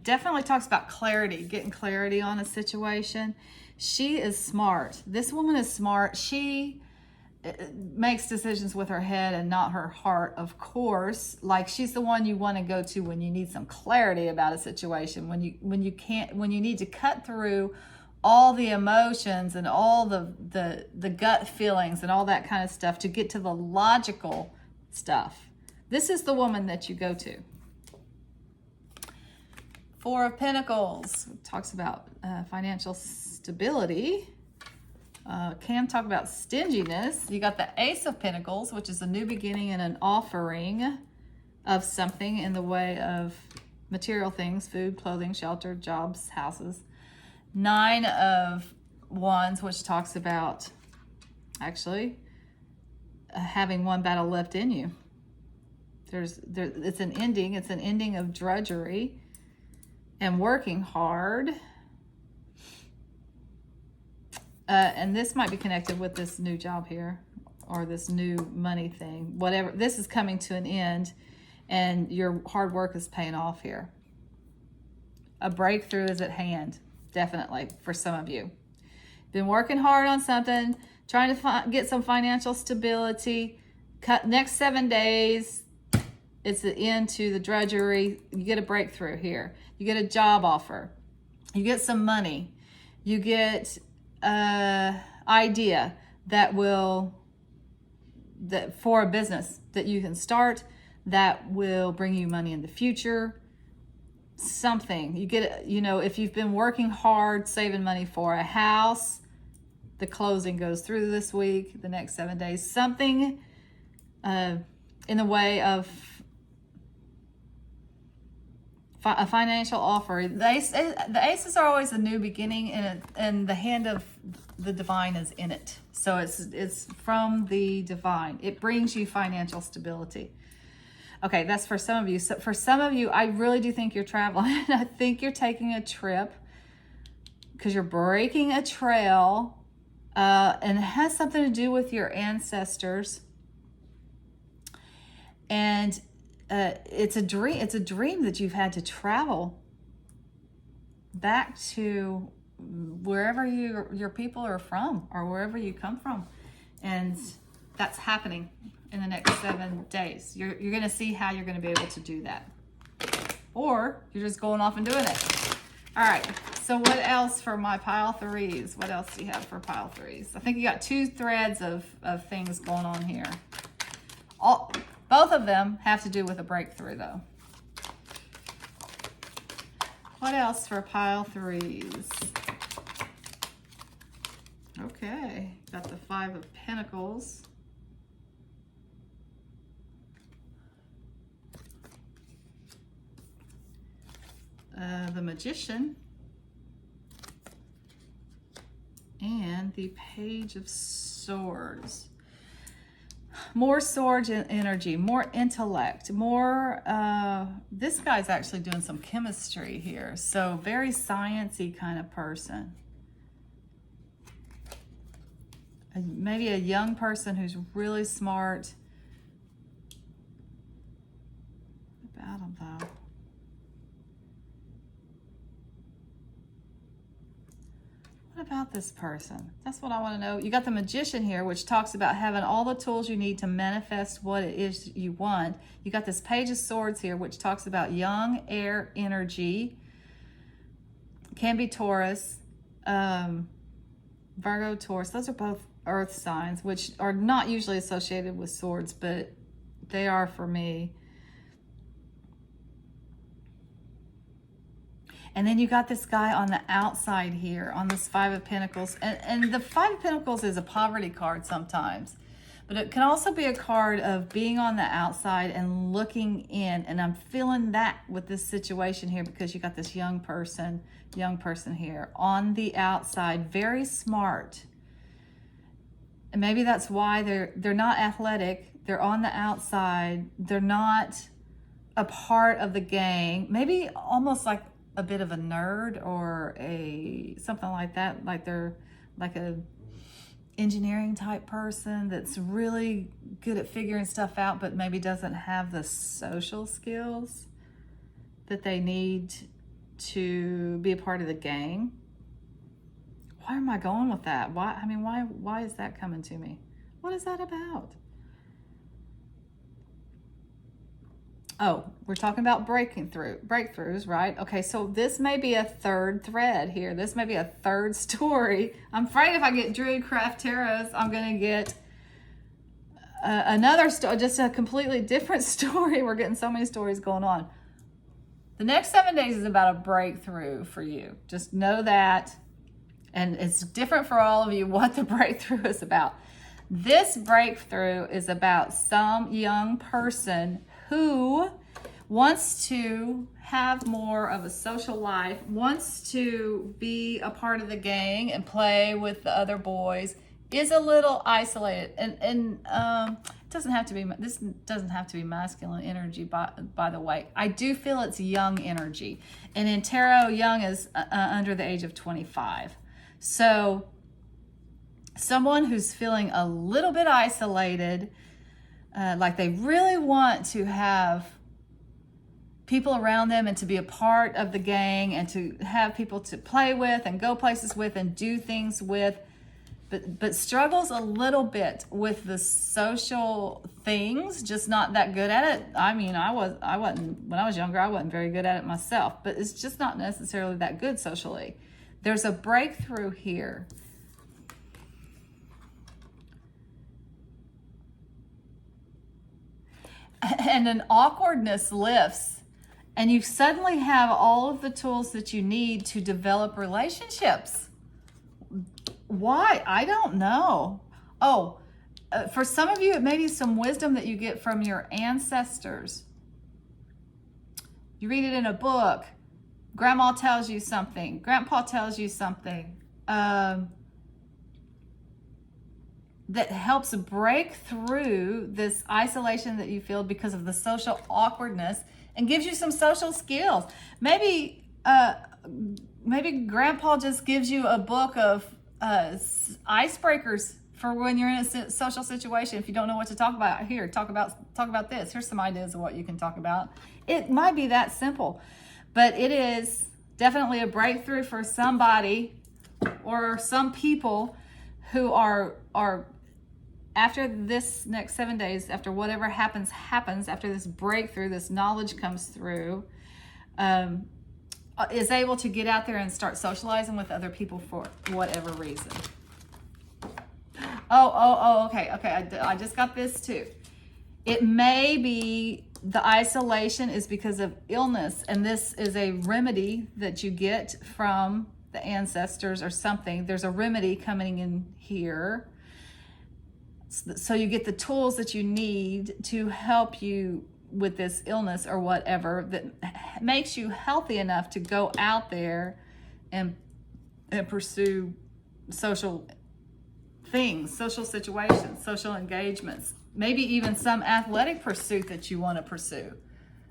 definitely talks about clarity, getting clarity on a situation. She is smart. This woman is smart. She makes decisions with her head and not her heart, of course. Like, she's the one you want to go to when you need some clarity about a situation, when you need to cut through all the emotions and all the gut feelings and all that kind of stuff to get to the logical stuff. This is the woman that you go to. 4 of Pentacles talks about financial stability. Can talk about stinginess. You got the Ace of Pentacles, which is a new beginning and an offering of something in the way of material things, food, clothing, shelter, jobs, houses. 9 of Wands, which talks about actually having one battle left in you. It's an ending. It's an ending of drudgery and working hard. And this might be connected with this new job here, or this new money thing. Whatever, this is coming to an end, and your hard work is paying off here. A breakthrough is at hand, definitely, for some of you. Been working hard on something, trying to get some financial stability. Next 7 days, it's the end to the drudgery. You get a breakthrough here. You get a job offer. You get some money. You get idea for a business that you can start that will bring you money in the future. Something you get, if you've been working hard saving money for a house, the closing goes through this week, the next 7 days. Something in the way of a financial offer. The aces are always a new beginning, and the hand of the divine is in it. So it's from the divine. It brings you financial stability. Okay, that's for some of you. So for some of you, I really do think you're traveling. I think you're taking a trip because you're breaking a trail, and it has something to do with your ancestors. And it's a dream. It's a dream that you've had to travel back to wherever your people are from, or wherever you come from, and that's happening in the next 7 days. You're going to see how you're going to be able to do that, or you're just going off and doing it. All right. So what else for my pile 3s? What else do you have for pile 3s? I think you got 2 threads of things going on here. Both of them have to do with a breakthrough, though. What else for pile 3s? Okay, got the 5 of Pentacles. The Magician. And the Page of Swords. More sword energy, more intellect, more, this guy's actually doing some chemistry here. So very science-y kind of person. Maybe a young person who's really smart. What about him, though? What about this person? That's what I want to know. You got the Magician here, which talks about having all the tools you need to manifest what it is you want. You got this Page of Swords here, which talks about young air energy. Can be Taurus. Virgo, Taurus, those are both earth signs, which are not usually associated with swords, but they are for me. And then you got this guy on the outside here, on this Five of Pentacles. And the Five of Pentacles is a poverty card sometimes. But it can also be a card of being on the outside and looking in. And I'm feeling that with this situation here, because you got this young person here on the outside, very smart. And maybe that's why they're not athletic. They're on the outside. They're not a part of the gang. Maybe almost like a bit of a nerd or something like that. Like they're like a engineering type person that's really good at figuring stuff out, but maybe doesn't have the social skills that they need to be a part of the gang. Why am I going with that? Why is that coming to me? What is that about? Oh, we're talking about breakthroughs, right? Okay, so this may be a third thread here. This may be a third story. I'm afraid if I get Druidcraft Tarots, I'm going to get another story, just a completely different story. We're getting so many stories going on. The next 7 days is about a breakthrough for you. Just know that. And it's different for all of you what the breakthrough is about. This breakthrough is about some young person who wants to have more of a social life, wants to be a part of the gang and play with the other boys, is a little isolated. And doesn't have to be, this doesn't have to be masculine energy, by the way. I do feel it's young energy. And in tarot, young is under the age of 25. So someone who's feeling a little bit isolated, like they really want to have people around them and to be a part of the gang and to have people to play with and go places with and do things with, but struggles a little bit with the social things, just not that good at it. I mean, I wasn't, when I was younger, I wasn't very good at it myself, but it's just not necessarily that good socially. There's a breakthrough here. And an awkwardness lifts, and you suddenly have all of the tools that you need to develop relationships. Why? I don't know. Oh, for some of you, it may be some wisdom that you get from your ancestors. You read it in a book. Grandma tells you something. Grandpa tells you something. That helps break through this isolation that you feel because of the social awkwardness and gives you some social skills. Maybe Grandpa just gives you a book of icebreakers for when you're in a social situation. If you don't know what to talk about, here, talk about this. Here's some ideas of what you can talk about. It might be that simple, but it is definitely a breakthrough for somebody or some people who are after this next 7 days, after whatever happens, after this breakthrough, this knowledge comes through, is able to get out there and start socializing with other people for whatever reason. Okay. I just got this too. It may be the isolation is because of illness, and this is a remedy that you get from the ancestors or something. There's a remedy coming in here. So you get the tools that you need to help you with this illness or whatever that makes you healthy enough to go out there and pursue social things, social situations, social engagements, maybe even some athletic pursuit that you want to pursue.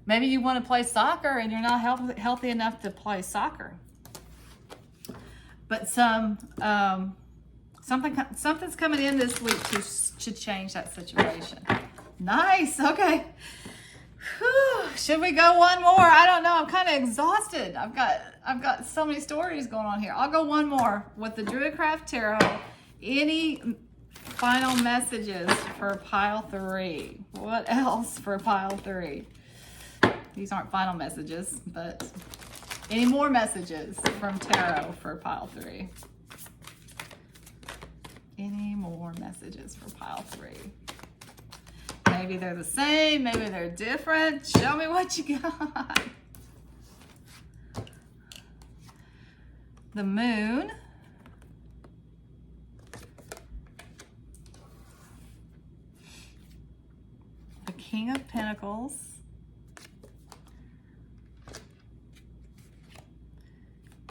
Maybe you want to play soccer and you're not healthy enough to play soccer. But something's coming in this week to change that situation. Nice. Okay. Whew. Should we go one more? I don't know. I'm kind of exhausted. I've got so many stories going on here. I'll go one more with the Druidcraft Tarot. Any final messages for pile 3? What else for pile 3? These aren't final messages, but Any more messages from tarot for pile 3? Any more messages for pile 3? Maybe they're the same, maybe they're different. Show me what you got. The Moon. The King of Pentacles.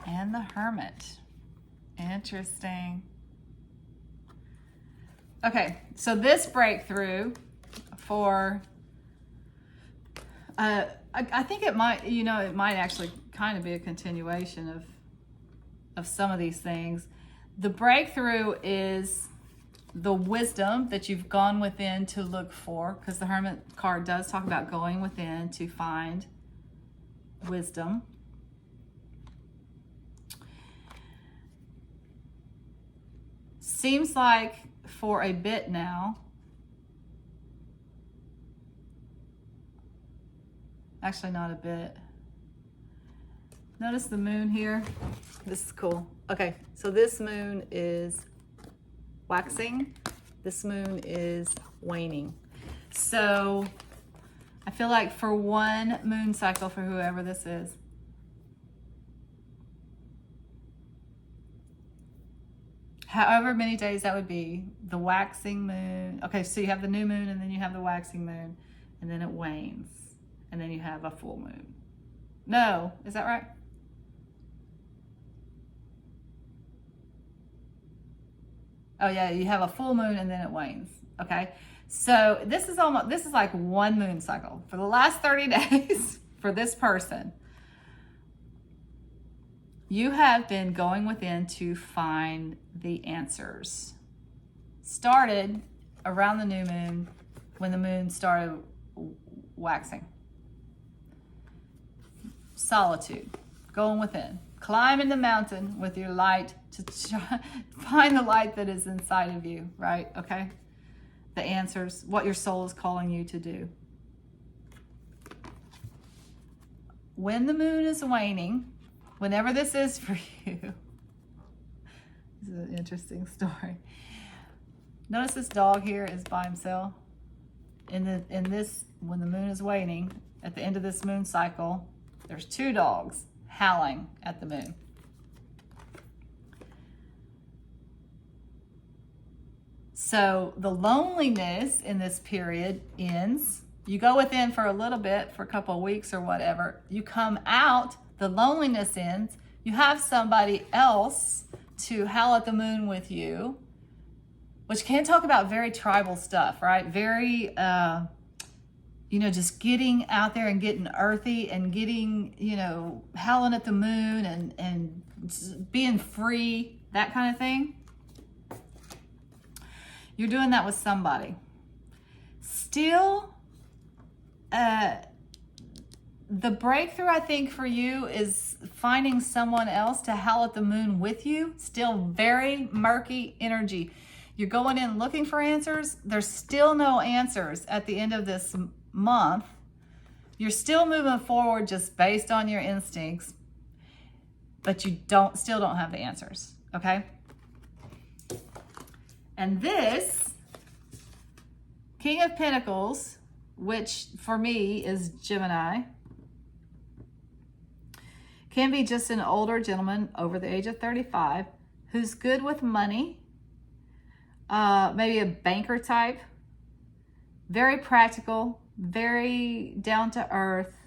And the Hermit. Interesting. Okay, so this breakthrough for, I think it might, you know, it might actually kind of be a continuation of some of these things. The breakthrough is the wisdom that you've gone within to look for, because the Hermit card does talk about going within to find wisdom. Seems like for a bit now, actually not a bit. Notice the moon here. This is cool. Okay, so this moon is waxing. This moon is waning. So I feel like for one moon cycle, for whoever this is, however many days that would be, the waxing moon. Okay, so you have the new moon and then you have the waxing moon and then it wanes and then you have a full moon. No, is that right? Oh yeah, you have a full moon and then it wanes. Okay, so this is like one moon cycle for the last 30 days for this person. You have been going within to find the answers. Started around the new moon when the moon started waxing. Solitude, going within, climbing the mountain with your light to try, find the light that is inside of you, right? Okay? The answers, what your soul is calling you to do. When the moon is waning, whenever this is for you, this is an interesting story. Notice this dog here is by himself. In this, when the moon is waning, at the end of this moon cycle, there's 2 dogs howling at the moon. So the loneliness in this period ends. You go within for a little bit, for a couple of weeks or whatever. You come out, the loneliness ends. You have somebody else to howl at the moon with you, which can talk about very tribal stuff, right? Very, just getting out there and getting earthy and getting, howling at the moon and being free, that kind of thing. You're doing that with somebody. Still, the breakthrough, I think, for you is finding someone else to howl at the moon with you. Still very murky energy. You're going in looking for answers. There's still no answers at the end of this month. You're still moving forward just based on your instincts, but you still don't have the answers, okay? And this King of Pentacles, which for me is Gemini, can be just an older gentleman over the age of 35 who's good with money, maybe a banker type, very practical, very down to earth.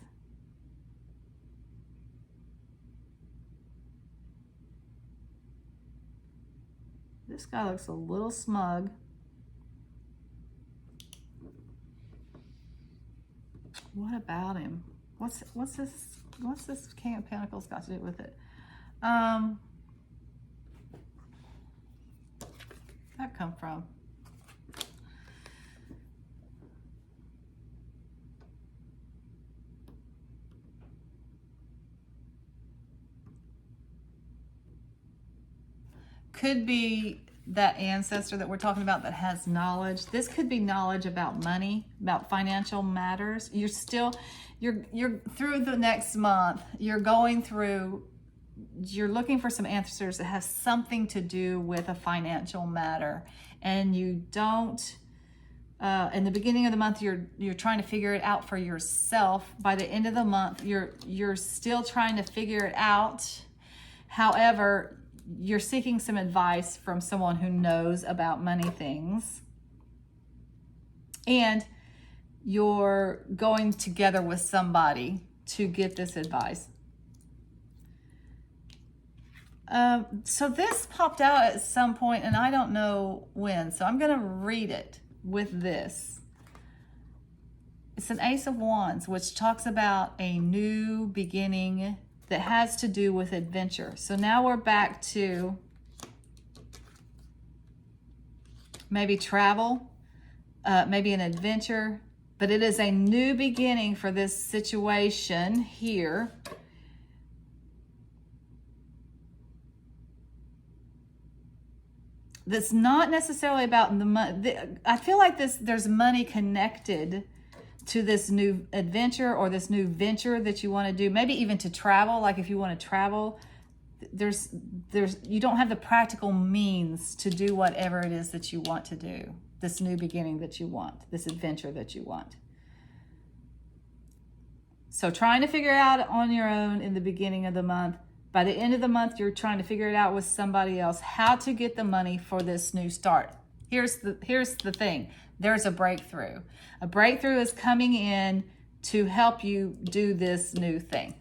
This guy looks a little smug. What about him? What's this King of Pentacles got to do with it? That come from? Could be that ancestor that we're talking about that has knowledge. This could be knowledge about money, about financial matters. You're through the next month, you're looking for some answers that have something to do with a financial matter. And you don't, in the beginning of the month, you're trying to figure it out for yourself. By the end of the month, you're still trying to figure it out. However, you're seeking some advice from someone who knows about money things. And you're going together with somebody to get this advice. So this popped out at some point, and I don't know when. So I'm going to read it with this. It's an Ace of Wands, which talks about a new beginning that has to do with adventure. So now we're back to maybe travel, maybe an adventure, but it is a new beginning for this situation here. That's not necessarily about the money. I feel like there's money connected to this new adventure or this new venture that you want to do. Maybe even to travel. Like if you want to travel, you don't have the practical means to do whatever it is that you want to do. This new beginning that you want, this adventure that you want. So trying to figure out on your own in the beginning of the month. By the end of the month, you're trying to figure it out with somebody else, how to get the money for this new start. Here's the thing. There's a breakthrough. A breakthrough is coming in to help you do this new thing.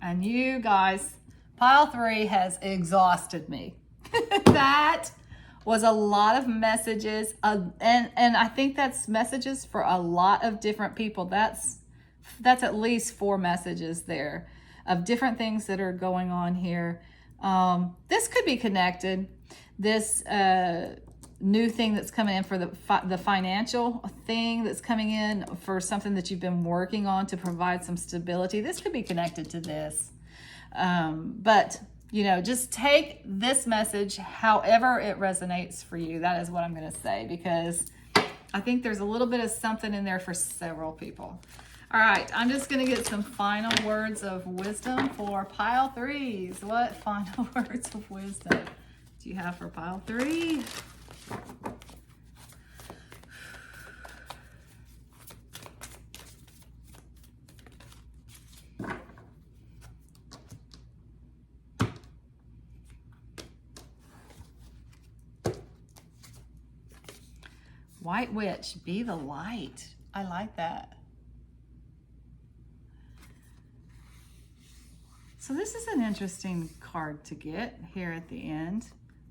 And you guys, pile 3 has exhausted me. That was a lot of messages. And I think that's messages for a lot of different people. That's at least 4 messages there of different things that are going on here. This could be connected. This new thing that's coming in for the financial thing that's coming in for something that you've been working on to provide some stability. This could be connected to this. But, just take this message however it resonates for you. That is what I'm going to say, because I think there's a little bit of something in there for several people. All right, I'm just going to get some final words of wisdom for pile 3s. What final words of wisdom do you have for pile 3? White Witch, be the light. I like that. So this is an interesting card to get here at the end.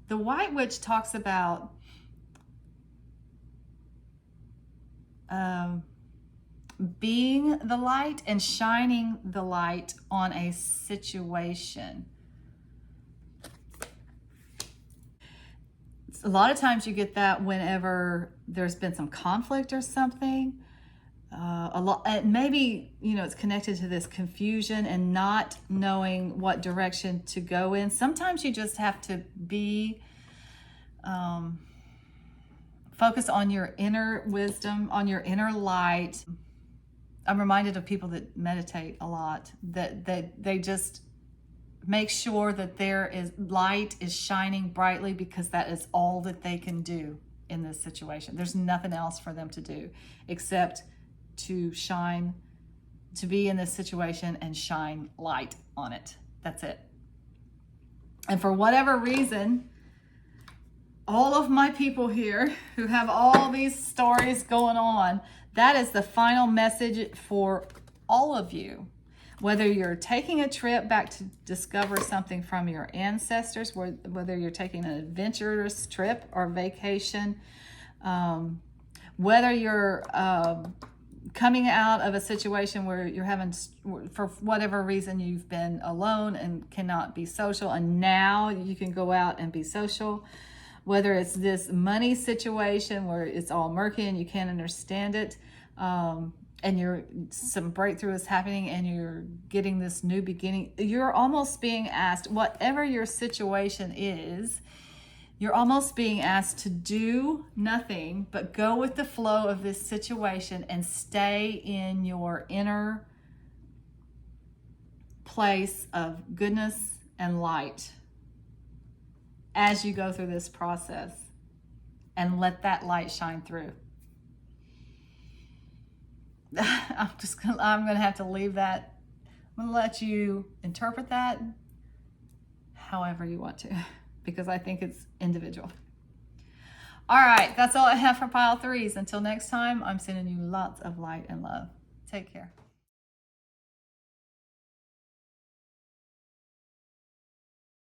The White Witch talks about being the light and shining the light on a situation. A lot of times you get that whenever there's been some conflict or something. Maybe, it's connected to this confusion and not knowing what direction to go in. Sometimes you just have to be focused on your inner wisdom, on your inner light. I'm reminded of people that meditate a lot, that they just make sure that light is shining brightly, because that is all that they can do in this situation. There's nothing else for them to do except to be in this situation and shine light on it. That's it. And for whatever reason, all of my people here who have all these stories going on, that is the final message for all of you. Whether you're taking a trip back to discover something from your ancestors, whether you're taking an adventurous trip or vacation, whether you're coming out of a situation where you're having, for whatever reason, you've been alone and cannot be social, and now you can go out and be social. Whether it's this money situation where it's all murky and you can't understand it, and some breakthrough is happening and you're getting this new beginning, you're almost being asked, whatever your situation is, you're almost being asked to do nothing but go with the flow of this situation and stay in your inner place of goodness and light as you go through this process, and let that light shine through. I'm gonna have to leave that. I'm gonna let you interpret that however you want to, because I think it's individual. All right, that's all I have for pile 3s. Until next time, I'm sending you lots of light and love. Take care.